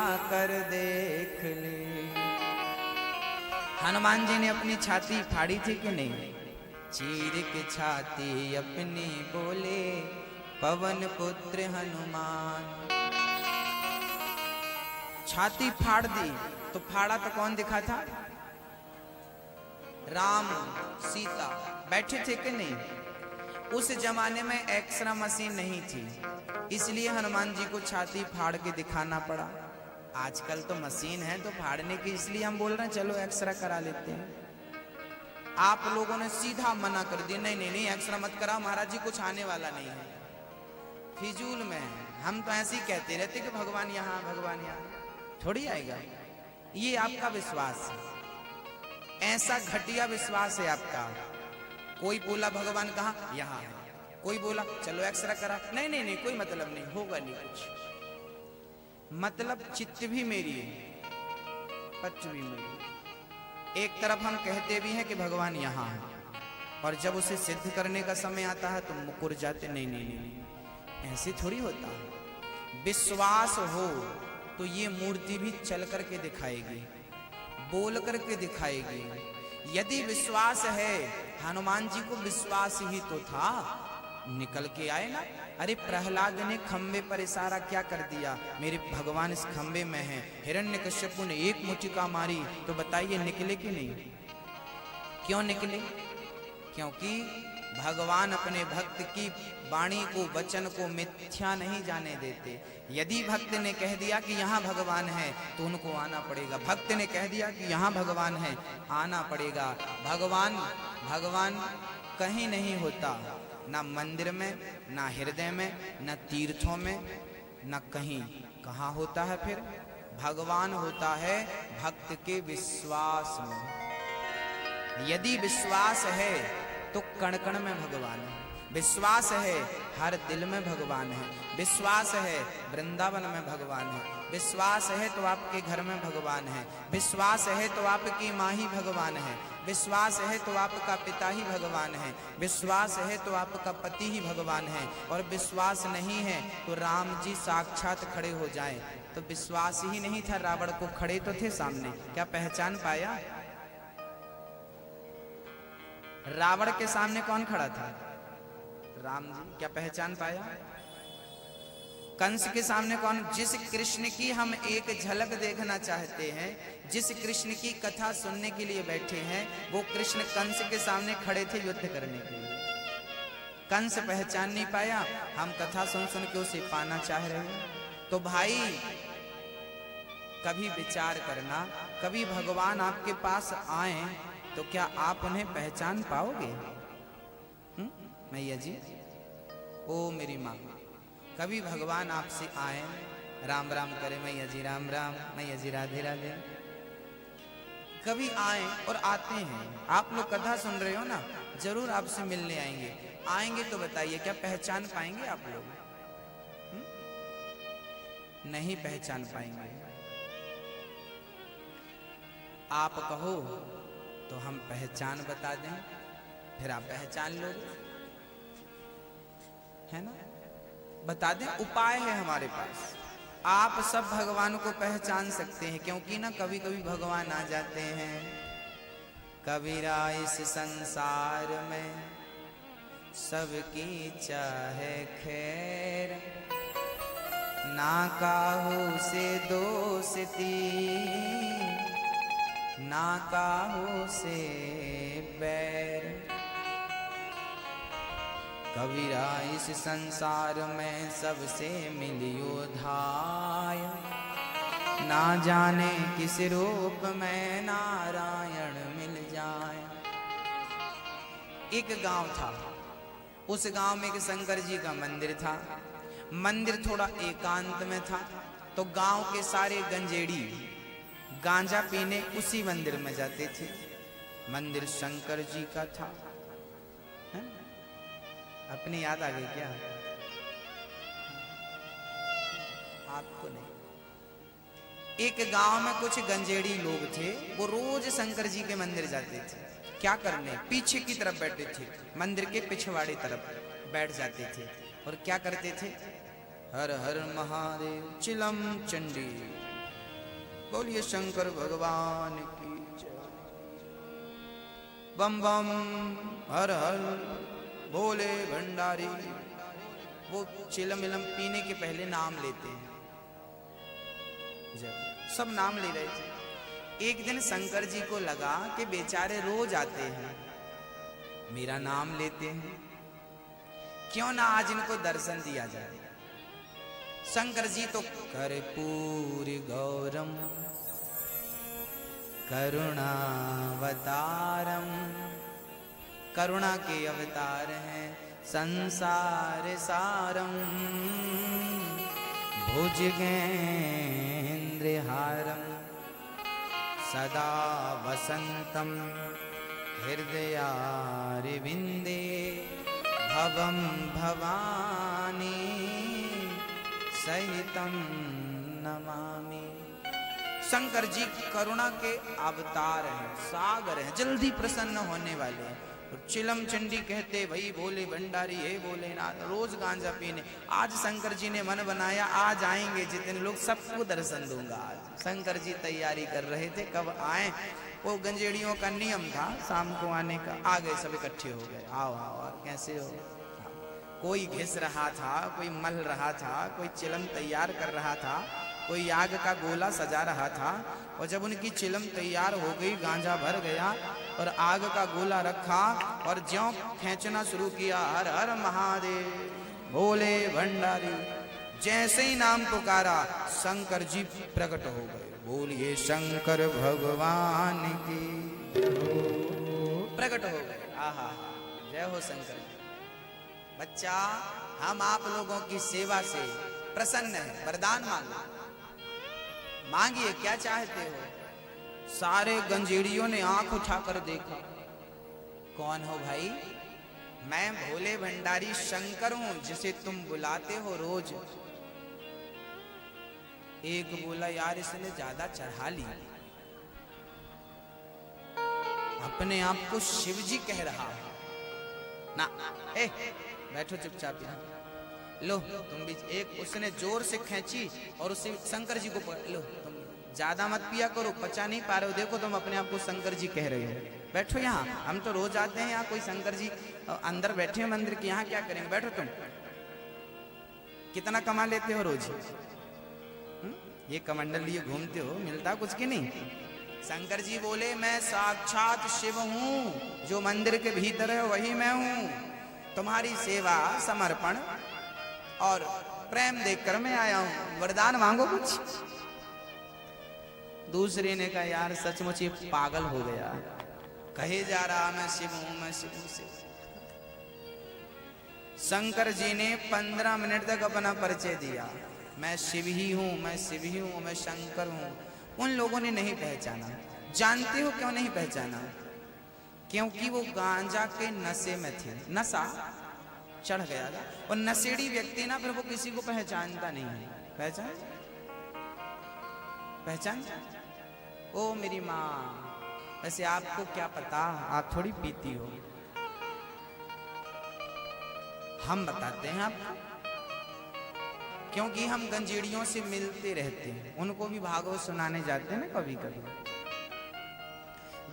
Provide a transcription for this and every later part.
आकर देख ले। हनुमान जी ने अपनी छाती फाड़ी थी कि नहीं? चीर के छाती अपनी बोले पवन पुत्र हनुमान। छाती फाड़ दी तो फाड़ा तो कौन दिखा था? राम सीता बैठे थे कि नहीं? उस जमाने में एक्सरे मशीन नहीं थी, इसलिए हनुमान जी को छाती फाड़ के दिखाना पड़ा। आजकल तो मशीन है तो फाड़ने की, इसलिए हम बोल रहे हैं चलो एक्सरे करा लेते हैं। आप लोगों ने सीधा मना कर दिया, नहीं नहीं नहीं एक्सरे मत कराओ महाराज जी, कुछ आने वाला नहीं है, फिजूल में है। हम तो ऐसे ही कहते रहते कि भगवान यहाँ भगवान यहाँ, थोड़ी आएगा। ये आपका विश्वास है, ऐसा घटिया विश्वास है आपका। कोई बोला भगवान कहाँ? यहाँ है। कोई बोला चलो एक्सरे करा, नहीं नहीं नहीं कोई मतलब नहीं, होगा नहीं कुछ। मतलब चित्त भी मेरी है, पच भी मेरी। एक तरफ हम कहते भी हैं कि भगवान यहाँ है, और जब उसे सिद्ध करने का समय आता है तो मुकुर जाते, नहीं नहीं नहीं, नहीं। ऐसे थोड़ी होता है। विश्वास हो तो ये मूर्ति भी चल करके दिखाएगी, बोल करके दिखाएगी। यदि विश्वास है, हनुमान जी को विश्वास ही तो था, निकल के आए ना। अरे प्रहलाद ने खंबे पर इशारा क्या कर दिया? मेरे भगवान इस खंबे में हैं। हिरण्यकश्यपु ने एक मुचिका मारी तो बताइए निकले कि नहीं? क्यों निकले? क्योंकि भगवान अपने भक्त की वाणी को, वचन को मिथ्या नहीं जाने देते। यदि भक्त ने कह दिया कि यहाँ भगवान है तो उनको आना पड़ेगा। भक्त ने कह दिया कि यहाँ भगवान है, आना पड़ेगा। भगवान कहीं नहीं होता, ना मंदिर में, ना हृदय में, ना तीर्थों में, ना कहीं। कहाँ होता है फिर? भगवान होता है भक्त के विश्वास में। यदि विश्वास है तो कण कण में भगवान है। विश्वास है हर दिल में भगवान है। विश्वास है वृंदावन में भगवान है। विश्वास है तो आपके घर में भगवान है। विश्वास है तो आपकी माँ ही भगवान है। विश्वास है तो आपका पिता ही भगवान है। विश्वास है तो आपका पति ही भगवान है। और विश्वास नहीं है तो राम जी साक्षात खड़े हो जाएं। तो विश्वास ही नहीं था रावण को, खड़े तो थे सामने, क्या पहचान पाया? रावण के सामने कौन खड़ा था? राम जी, क्या पहचान पाया? कंस के सामने कौन? जिस कृष्ण की हम एक झलक देखना चाहते हैं, जिस कृष्ण की कथा सुनने के लिए बैठे हैं, वो कृष्ण कंस के सामने खड़े थे युद्ध करने के लिए। कंस पहचान नहीं पाया, हम कथा सुन सुन के उसे पाना चाह रहे हैं। तो भाई कभी विचार करना, कभी भगवान आपके पास आए तो क्या आप उन्हें पहचान पाओगे? मैया जी, ओ मेरी माँ, कभी भगवान आपसे आए, राम राम करे मैया जी, राम राम, मैया जी राधे राधे, कभी आए और आते हैं। आप लोग कथा सुन रहे हो ना, जरूर आपसे मिलने आएंगे। आएंगे तो बताइए क्या पहचान पाएंगे आप लोग? नहीं पहचान पाएंगे। आप कहो तो हम पहचान बता दें, फिर आप पहचान लोगे, है ना? बता दें, उपाय है हमारे पास। आप सब भगवान को पहचान सकते हैं, क्योंकि ना कभी कभी भगवान आ जाते हैं। कबीरा इस संसार में सबकी चाहे खैर, ना काहू से दोस्ती, ना काहू से बैर। कबीरा इस संसार में सबसे मिलियो धाय, ना जाने किस रूप में नारायण मिल जाए। एक गांव था, उस गांव में एक शंकर जी का मंदिर था। मंदिर थोड़ा एकांत में था, तो गांव के सारे गंजेड़ी गांजा पीने उसी मंदिर में जाते थे। मंदिर शंकर जी का था। अपनी याद आ गई क्या? आपको नहीं। एक गांव में कुछ गंजेड़ी लोग थे, वो रोज शंकर जी के मंदिर जाते थे। क्या करने? पीछे की तरफ बैठे थे, मंदिर के पिछवाड़े तरफ बैठ जाते थे और क्या करते थे? हर हर महादेव, चिलम चंडी, बोलिए शंकर भगवान की जय। बम बम हर हर भोले भंडारी। वो चिलम इलम पीने के पहले नाम लेते हैं, जब सब नाम ले रहे थे। एक दिन शंकर जी को लगा कि बेचारे रोज आते हैं, मेरा नाम लेते हैं, क्यों ना आज इनको दर्शन दिया जाए। शंकर जी तो कर्पूर गौरम करुणावतारम, करुणा के अवतार हैं, संसार सारम भुजगेन्द्रहारम सदा वसंतम हृदयारविंदे भवम भवानी सहितम नमामि। शंकर जी करुणा के अवतार हैं, सागर हैं, जल्दी प्रसन्न होने वाले हैं। चिलम चंडी कहते भाई भोले भंडारी हे भोलेनाथ, रोज गांजा पीने। आज शंकर जी ने मन बनाया आज आएंगे जितने लोग सबको दर्शन दूंगा। आज शंकर जी तैयारी कर रहे थे कब आए। वो गंजेड़ियों का नियम था शाम को आने का, आ गए सब इकट्ठे हो गए। आओ आओ और कैसे हो। कोई घिस रहा था, कोई मल रहा था, कोई चिलम तैयार कर रहा था, कोई आग का गोला सजा रहा था। और जब उनकी चिलम तैयार हो गई, गांजा भर गया और आग का गोला रखा और ज्यों खींचना शुरू किया, हर हर महादेव भोले भंडारी। जैसे ही नाम पुकारा शंकर जी प्रकट हो गए। बोलिए शंकर भगवान की प्रकट हो गए। आहा जय हो शंकर जी। बच्चा हम आप लोगों की सेवा से प्रसन्न है, वरदान मांगो, मांगिए क्या चाहते हो। सारे गंजेड़ियों ने आंख उठाकर देखा। कौन हो भाई। मैं भोले भंडारी शंकर हूं जिसे तुम बुलाते हो रोज। एक बोला यार इसने ज्यादा चढ़ा ली, अपने आप को शिव जी कह रहा है ना। बैठो चुपचाप यहाँ। लो तुम भी। एक उसने जोर से खींची और उसे शंकर जी को पकड़ लो। तुम ज्यादा मत पिया करो, पचा नहीं पा रहे हो। देखो तुम अपने आप को शंकर जी कह रहे हो। बैठो यहाँ, हम तो रोज आते हैं यहाँ। कोई शंकर जी अंदर बैठे हैं मंदिर के, यहाँ क्या करेंगे। बैठो तुम। कितना कमा लेते हो रोज। ये कमंडल लिए घूमते हो, मिलता कुछ की नहीं। शंकर जी बोले मैं साक्षात शिव हूँ, जो मंदिर के भीतर है वही मैं हूँ। तुम्हारी सेवा समर्पण और प्रेम देखकर मैं आया हूं, वरदान मांगो कुछ। दूसरे ने कहा यार सचमुच ये पागल हो गया, कहे जा रहा मैं शिव हूं, मैं शिव हूं। शंकर जी ने 15 मिनट तक अपना परिचय दिया। मैं शिव ही हूं, मैं शिव ही हूं, मैं शंकर हूं। उन लोगों ने नहीं पहचाना। जानते हो क्यों नहीं पहचाना। क्योंकि वो गांजा के नशे में थे, नशा चढ़ गया था। और नशेड़ी व्यक्ति ना फिर वो किसी को पहचानता नहीं है। पहचान ओ मेरी माँ, वैसे आपको क्या पता, आप थोड़ी पीती हो। हम बताते हैं आपको, क्योंकि हम गंजेड़ियों से मिलते रहते हैं, उनको भी भागवत सुनाने जाते हैं ना कभी कभी।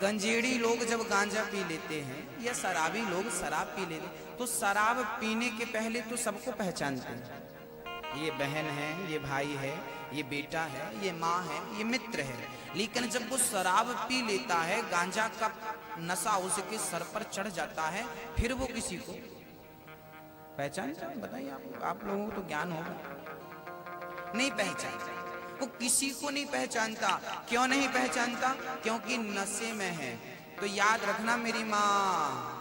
गंजेड़ी लोग जब गांजा पी लेते हैं या शराबी लोग शराब पी लेते हैं, तो शराब पीने के पहले तो सबको पहचानते हैं। ये बहन है, ये भाई है, ये बेटा है, ये माँ है, ये मित्र है। लेकिन जब वो शराब पी लेता है, गांजा का नशा उसके सर पर चढ़ जाता है, फिर वो किसी को पहचानता है। बताइए आप लोगों को तो ज्ञान होगा। नहीं पहचानता, वो किसी को नहीं पहचानता। क्यों नहीं पहचानता। क्योंकि नशे में है। तो याद रखना मेरी माँ,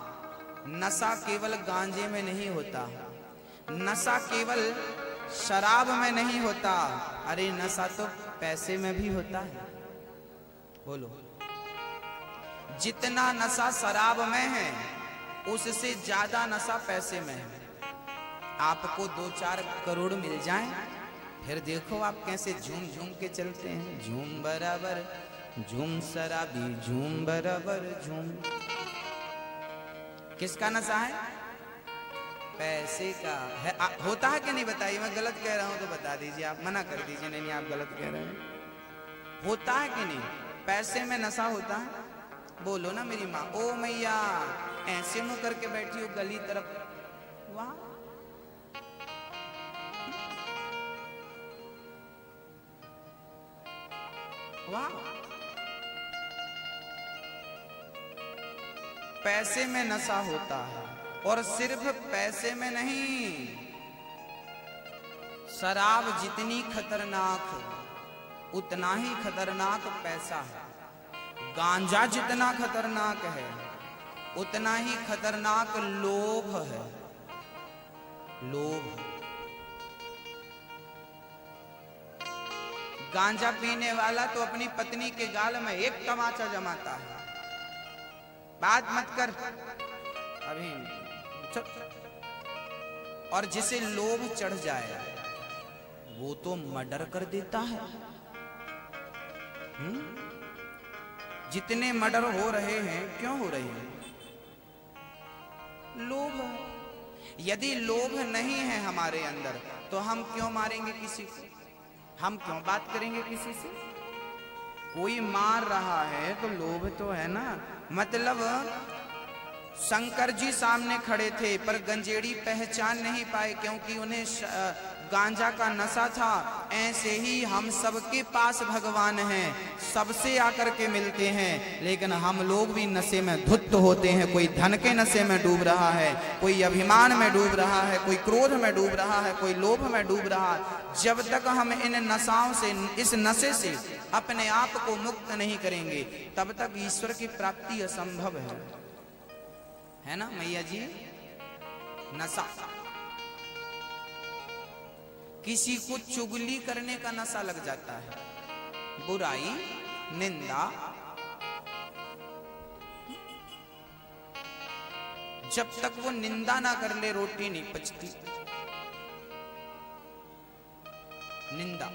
नशा केवल गांजे में नहीं होता, नशा केवल शराब में नहीं होता। अरे नशा तो पैसे में भी होता है। बोलो, जितना नशा शराब में है उससे ज्यादा नशा पैसे में है। आपको 2-4 करोड़ मिल जाएं, फिर देखो आप कैसे झूम झूम के चलते हैं। झूम बराबर झूम शराबी, झूम बराबर झूम। किसका नशा है। पैसे का है। होता है कि नहीं बताइए। मैं गलत कह रहा हूं तो बता दीजिए, आप मना कर दीजिए। नहीं आप गलत कह रहे हैं। होता है कि नहीं? पैसे में नशा होता है? बोलो ना मेरी माँ। ओ मैया, ऐसे मुंह करके बैठी हो गली तरफ, वाह वाह। पैसे में नशा होता है, और सिर्फ पैसे में नहीं, शराब जितनी खतरनाक उतना ही खतरनाक पैसा है। गांजा जितना खतरनाक है उतना ही खतरनाक लोभ है। लोभ। गांजा पीने वाला तो अपनी पत्नी के गाल में एक तमाचा जमाता है। बात मत कर अभी। और जिसे लोभ चढ़ जाए वो तो मर्डर कर देता है। जितने मर्डर हो रहे हैं, क्यों हो रहे हैं? लोभ। यदि लोभ नहीं है हमारे अंदर तो हम क्यों मारेंगे किसी को? हम क्यों बात करेंगे किसी से? कोई मार रहा है तो लोभ तो है ना। मतलब शंकर जी सामने खड़े थे पर गंजेड़ी पहचान नहीं पाए क्योंकि उन्हें गांजा का नशा था। ऐसे ही हम सबके पास भगवान हैं, सबसे आकर के मिलते हैं, लेकिन हम लोग भी नशे में धुत होते हैं। कोई धन के नशे में डूब रहा है, कोई अभिमान में डूब रहा है, कोई क्रोध में डूब रहा है, कोई लोभ में डूब रहा है। जब तक हम इन नशाओं से, इस नशे से अपने आप को मुक्त नहीं करेंगे तब तक ईश्वर की प्राप्ति असंभव है ना मैया जी। नशा, किसी को चुगली करने का नशा लग जाता है, बुराई, निंदा। जब तक वो निंदा ना कर ले रोटी नहीं पचती। निंदा,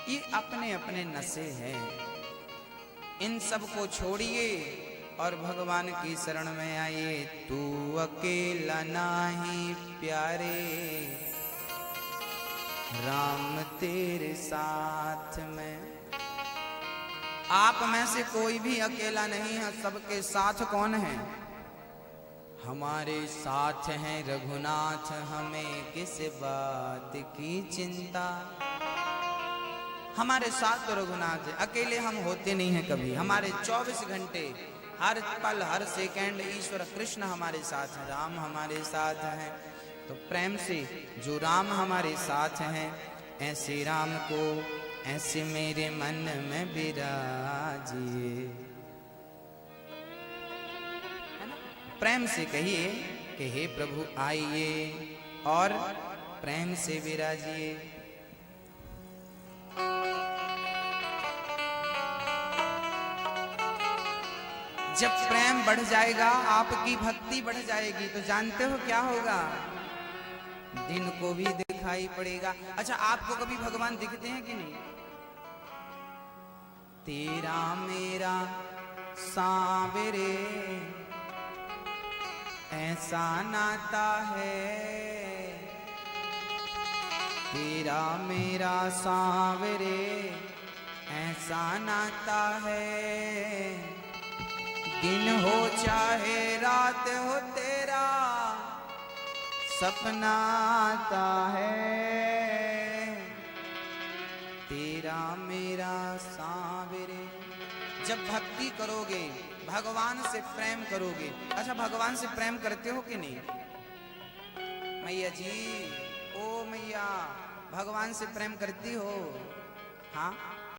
ये अपने अपने नशे हैं। इन सब को छोड़िए और भगवान की शरण में आइए। तू अकेला नाही प्यारे, राम तेरे साथ में। आप में से कोई भी अकेला नहीं है, सबके साथ कौन है? हमारे साथ हैं रघुनाथ, हमें किस बात की चिंता। हमारे साथ तो रघुनाथ है, अकेले हम होते नहीं हैं कभी। हमारे 24 घंटे, हर पल, हर सेकंड ईश्वर कृष्ण हमारे साथ हैं, राम हमारे साथ हैं। तो प्रेम से जो राम हमारे साथ हैं, ऐसे राम को ऐसे मेरे मन में विराजिए। प्रेम से कहिए कि हे प्रभु आइए और प्रेम से विराजिए। जब प्रेम बढ़ जाएगा, आपकी भक्ति बढ़ जाएगी, तो जानते हो क्या होगा? दिन को भी दिखाई पड़ेगा। अच्छा, आपको कभी भगवान दिखते हैं कि नहीं? तेरा मेरा सांवरे ऐसा नाता है, तेरा मेरा सांवरे ऐसा नाता है। दिन हो चाहे रात हो तेरा सपना आता है, तेरा मेरा सांवरे। जब भक्ति करोगे, भगवान से प्रेम करोगे। अच्छा, भगवान से प्रेम करते हो कि नहीं? मैया जी, ओ मैया, भगवान से प्रेम करती हो? हाँ,